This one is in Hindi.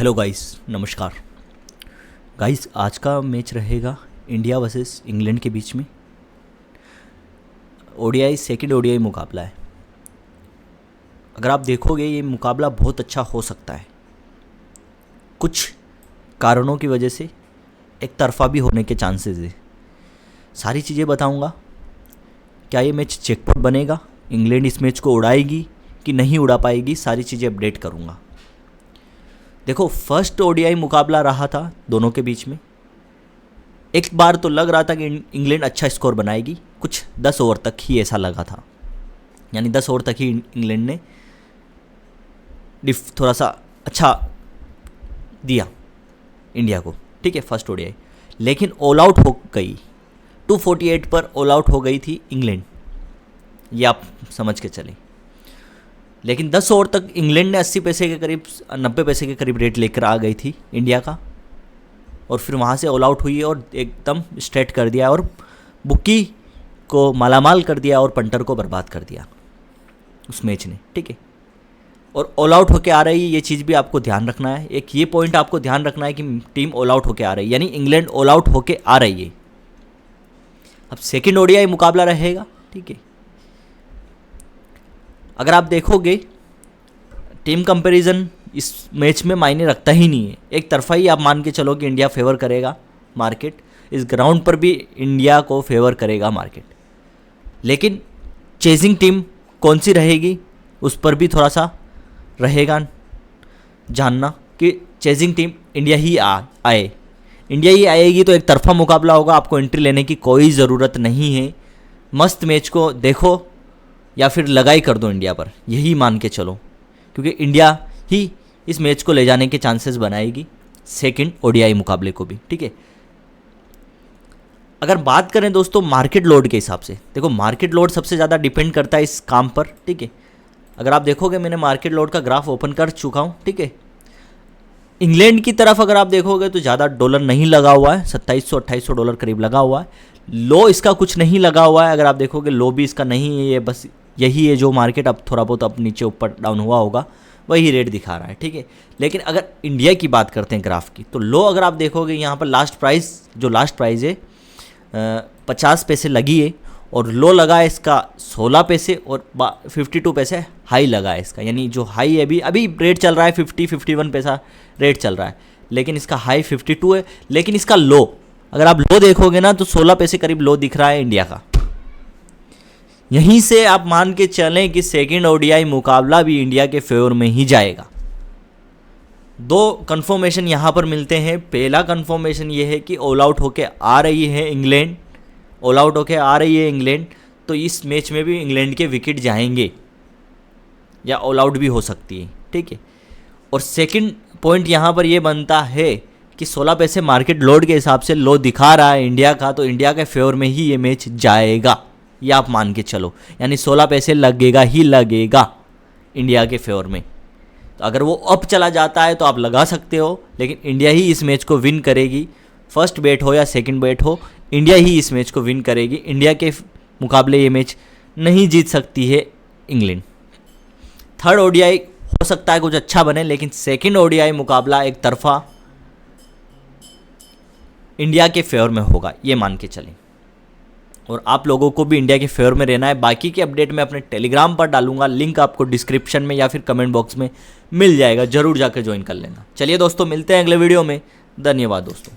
हेलो गाइस, नमस्कार गाइस। आज का मैच रहेगा इंडिया वर्सेस इंग्लैंड के बीच में। ओडीआई सेकंड ओडीआई मुकाबला है। अगर आप देखोगे ये मुकाबला बहुत अच्छा हो सकता है। कुछ कारणों की वजह से एक तरफा भी होने के चांसेस है। सारी चीज़ें बताऊंगा। क्या ये मैच चेकपॉट बनेगा, इंग्लैंड इस मैच को उड़ाएगी कि नहीं उड़ा पाएगी, सारी चीज़ें अपडेट करूंगा। देखो, फर्स्ट ओडीआई मुकाबला रहा था दोनों के बीच में। एक बार तो लग रहा था कि इंग्लैंड अच्छा स्कोर बनाएगी, कुछ 10 ओवर तक ही ऐसा लगा था। यानी 10 ओवर तक ही इंग्लैंड ने थोड़ा सा अच्छा दिया इंडिया को, ठीक है, फर्स्ट ओडीआई। लेकिन ऑल आउट हो गई, 248 पर ऑल आउट हो गई थी इंग्लैंड, ये आप समझ के चलें। लेकिन 10 ओवर तक इंग्लैंड ने 80 पैसे के करीब, 90 पैसे के करीब रेट लेकर आ गई थी इंडिया का, और फिर वहाँ से ऑल आउट हुई और एकदम स्ट्रेट कर दिया और बुक्की को मालामाल कर दिया और पंटर को बर्बाद कर दिया उस मैच ने, ठीक है। और ऑल आउट होके आ रही है, ये चीज़ भी आपको ध्यान रखना है। एक ये पॉइंट आपको ध्यान रखना है कि टीम ऑल आउट होके आ रही है, यानी इंग्लैंड ऑल आउट होके आ रही है। अब सेकेंड ओडीआई मुकाबला रहेगा, ठीक है। अगर आप देखोगे टीम कंपैरिजन इस मैच में मायने रखता ही नहीं है। एक तरफा ही आप मान के चलो कि इंडिया फेवर करेगा मार्केट, इस ग्राउंड पर भी इंडिया को फेवर करेगा मार्केट। लेकिन चेजिंग टीम कौन सी रहेगी उस पर भी थोड़ा सा रहेगा जानना कि चेजिंग टीम इंडिया ही आए। इंडिया ही आएगी तो एक तरफा मुकाबला होगा, आपको एंट्री लेने की कोई ज़रूरत नहीं है। मस्त मैच को देखो या फिर लगाई कर दो इंडिया पर, यही मान के चलो, क्योंकि इंडिया ही इस मैच को ले जाने के चांसेस बनाएगी सेकंड ओडीआई मुकाबले को भी, ठीक है। अगर बात करें दोस्तों मार्केट लोड के हिसाब से, देखो मार्केट लोड सबसे ज़्यादा डिपेंड करता है इस काम पर, ठीक है। अगर आप देखोगे मैंने मार्केट लोड का ग्राफ ओपन कर चुका हूँ, ठीक है। इंग्लैंड की तरफ अगर आप देखोगे तो ज़्यादा डॉलर नहीं लगा हुआ है, 2700-2800 डॉलर करीब लगा हुआ है। लो इसका कुछ नहीं लगा हुआ है, अगर आप देखोगे लो भी इसका नहीं है, ये बस यही है जो मार्केट अब थोड़ा बहुत अब नीचे ऊपर डाउन हुआ होगा, वही रेट दिखा रहा है, ठीक है। लेकिन अगर इंडिया की बात करते हैं ग्राफ की, तो लो अगर आप देखोगे यहाँ पर लास्ट प्राइस है 50 पैसे लगी है, और लो लगा है इसका 16 पैसे और 52 पैसे हाई लगा है इसका। यानी जो हाई है अभी रेट चल रहा है 50-51 पैसा रेट चल रहा है, लेकिन इसका हाई 52 है। लेकिन इसका लो अगर आप लो देखोगे ना तो 16 पैसे करीब लो दिख रहा है इंडिया का। यहीं से आप मान के चलें कि सेकेंड ओडीआई मुकाबला भी इंडिया के फेवर में ही जाएगा। दो कंफर्मेशन यहाँ पर मिलते हैं। पहला कंफर्मेशन ये है कि ऑल आउट होके आ रही है इंग्लैंड, ऑल आउट होके आ रही है इंग्लैंड, तो इस मैच में भी इंग्लैंड के विकेट जाएंगे या ऑल आउट भी हो सकती है, ठीक है। और सेकंड पॉइंट यहाँ पर ये बनता है कि 16 पैसे मार्केट लोड के हिसाब से लो दिखा रहा है इंडिया का, तो इंडिया के फेवर में ही ये मैच जाएगा, ये आप मान के चलो। यानी 16 पैसे लगेगा ही लगेगा इंडिया के फेवर में। तो अगर वो अप चला जाता है तो आप लगा सकते हो, लेकिन इंडिया ही इस मैच को विन करेगी। फर्स्ट बैट हो या सेकंड बैट हो, इंडिया ही इस मैच को विन करेगी। इंडिया के मुकाबले ये मैच नहीं जीत सकती है इंग्लैंड। थर्ड ओडीआई हो सकता है कुछ अच्छा बने, लेकिन सेकंड ओडीआई मुकाबला एक तरफा इंडिया के फेवर में होगा, ये मान के चलें। और आप लोगों को भी इंडिया के फेवर में रहना है। बाकी के अपडेट मैं अपने टेलीग्राम पर डालूंगा, लिंक आपको डिस्क्रिप्शन में या फिर कमेंट बॉक्स में मिल जाएगा, जरूर जाकर ज्वाइन कर लेना। चलिए दोस्तों, मिलते हैं अगले वीडियो में। धन्यवाद दोस्तों।